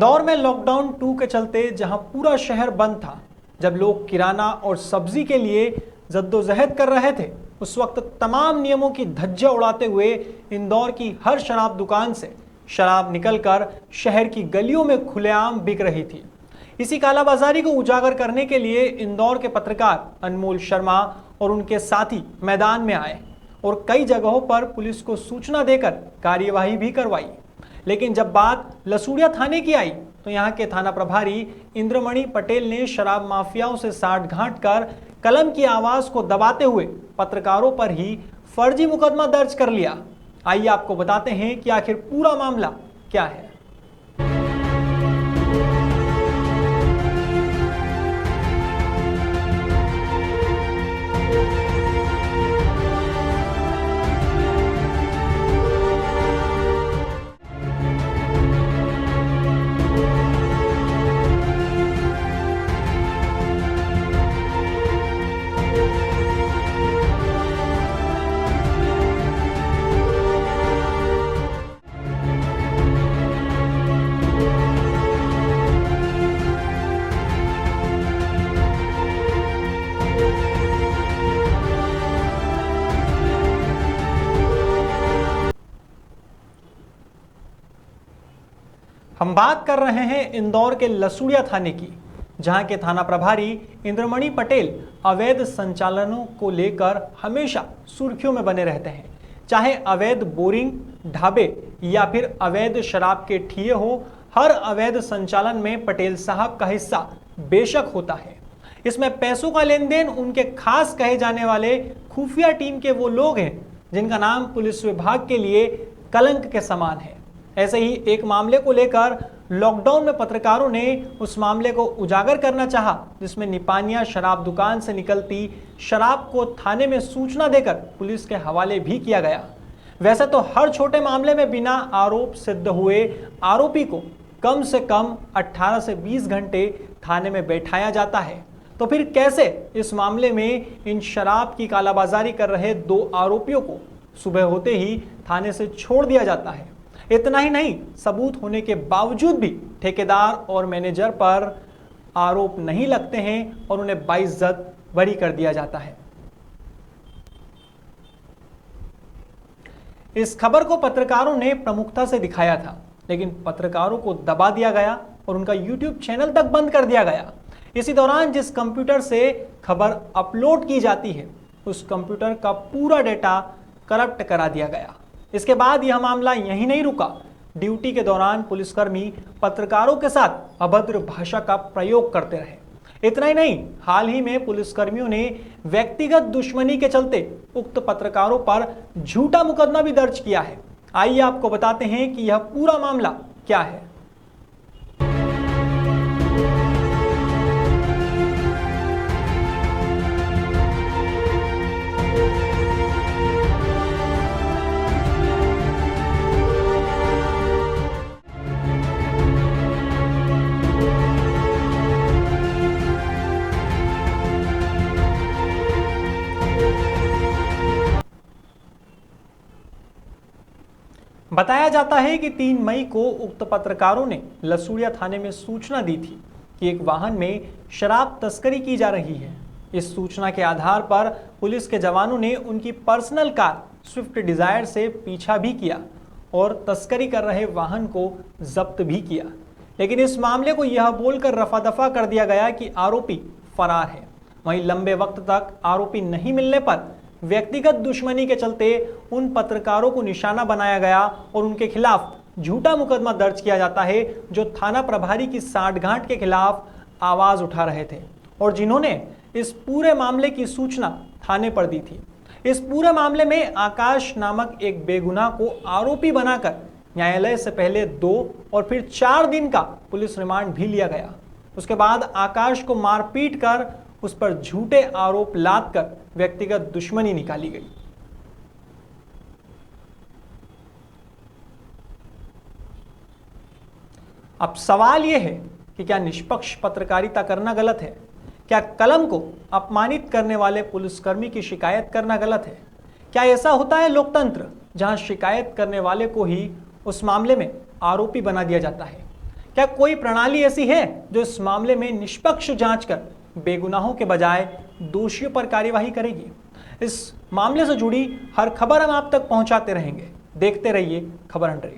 इंदौर में लॉकडाउन 2 के चलते जहां पूरा शहर बंद था, जब लोग किराना और सब्जी के लिए जद्दोजहद कर रहे थे, उस वक्त तमाम नियमों की धज्जियां उड़ाते हुए इंदौर की हर शराब दुकान से शराब निकलकर शहर की गलियों में खुलेआम बिक रही थी। इसी कालाबाजारी को उजागर करने के लिए इंदौर के पत्रकार अनमोल शर्मा और उनके साथी मैदान में आए और कई जगहों पर पुलिस को सूचना देकर कार्यवाही भी करवाई। लेकिन जब बात लसूड़िया थाने की आई तो यहां के थाना प्रभारी इंद्रमणि पटेल ने शराब माफियाओं से साठगांठ कर कलम की आवाज को दबाते हुए पत्रकारों पर ही फर्जी मुकदमा दर्ज कर लिया। आइए आपको बताते हैं कि आखिर पूरा मामला क्या है। हम बात कर रहे हैं इंदौर के लसूड़िया थाने की, जहां के थाना प्रभारी इंद्रमणि पटेल अवैध संचालनों को लेकर हमेशा सुर्खियों में बने रहते हैं। चाहे अवैध बोरिंग, ढाबे या फिर अवैध शराब के ठिये हो, हर अवैध संचालन में पटेल साहब का हिस्सा बेशक होता है। इसमें पैसों का लेन देन उनके खास कहे जाने वाले खुफिया टीम के वो लोग हैं जिनका नाम पुलिस विभाग के लिए कलंक के समान है। ऐसे ही एक मामले को लेकर लॉकडाउन में पत्रकारों ने उस मामले को उजागर करना चाहा, जिसमें निपानिया शराब दुकान से निकलती शराब को थाने में सूचना देकर पुलिस के हवाले भी किया गया। वैसे तो हर छोटे मामले में बिना आरोप सिद्ध हुए आरोपी को कम से कम 18 से 20 घंटे थाने में बैठाया जाता है, तो फिर कैसे इस मामले में इन शराब की कालाबाजारी कर रहे 2 आरोपियों को सुबह होते ही थाने से छोड़ दिया जाता है। इतना ही नहीं, सबूत होने के बावजूद भी ठेकेदार और मैनेजर पर आरोप नहीं लगते हैं और उन्हें बाइज्जत बरी कर दिया जाता है। इस खबर को पत्रकारों ने प्रमुखता से दिखाया था, लेकिन पत्रकारों को दबा दिया गया और उनका YouTube चैनल तक बंद कर दिया गया। इसी दौरान जिस कंप्यूटर से खबर अपलोड की जाती है, उस कंप्यूटर का पूरा डेटा करप्ट करा दिया गया। इसके बाद यह मामला यहीं नहीं रुका। ड्यूटी के दौरान पुलिसकर्मी पत्रकारों के साथ अभद्र भाषा का प्रयोग करते रहे। इतना ही नहीं, हाल ही में पुलिसकर्मियों ने व्यक्तिगत दुश्मनी के चलते उक्त पत्रकारों पर झूठा मुकदमा भी दर्ज किया है। आइए आपको बताते हैं कि यह पूरा मामला क्या है। बताया जाता है कि 3 मई को उक्त पत्रकारों ने लसूड़िया थाने में सूचना दी थी कि एक वाहन में शराब तस्करी की जा रही है। इस सूचना के आधार पर पुलिस के जवानों ने उनकी पर्सनल कार स्विफ्ट डिजायर से पीछा भी किया और तस्करी कर रहे वाहन को जब्त भी किया। लेकिन इस मामले को यह बोलकर रफा दफा कर दिया गया कि आरोपी फरार है। वहीं लंबे वक्त तक आरोपी नहीं मिलने पर व्यक्तिगत दुश्मनी के चलते उन पत्रकारों को निशाना बनाया गया और उनके खिलाफ झूठा मुकदमा दर्ज किया जाता है, जो थाना प्रभारी की साठगांठ के खिलाफ आवाज उठा रहे थे और जिन्होंने इस पूरे मामले की सूचना थाने पर दी थी। इस पूरे मामले में आकाश नामक एक बेगुनाह को आरोपी बनाकर न्यायालय से पहले 2 और फिर 4 दिन का पुलिस रिमांड भी लिया गया। उसके बाद आकाश को मारपीट कर उस पर झूठे आरोप लादकर व्यक्तिगत दुश्मनी निकाली गई। अब सवाल यह है कि क्या निष्पक्ष पत्रकारिता करना गलत है? क्या कलम को अपमानित करने वाले पुलिसकर्मी की शिकायत करना गलत है? क्या ऐसा होता है लोकतंत्र, जहां शिकायत करने वाले को ही उस मामले में आरोपी बना दिया जाता है? क्या कोई प्रणाली ऐसी है जो इस मामले में निष्पक्ष जांच कर बेगुनाहों के बजाय दोषियों पर कार्यवाही करेगी? इस मामले से जुड़ी हर खबर हम आप तक पहुंचाते रहेंगे। देखते रहिए खबर 100।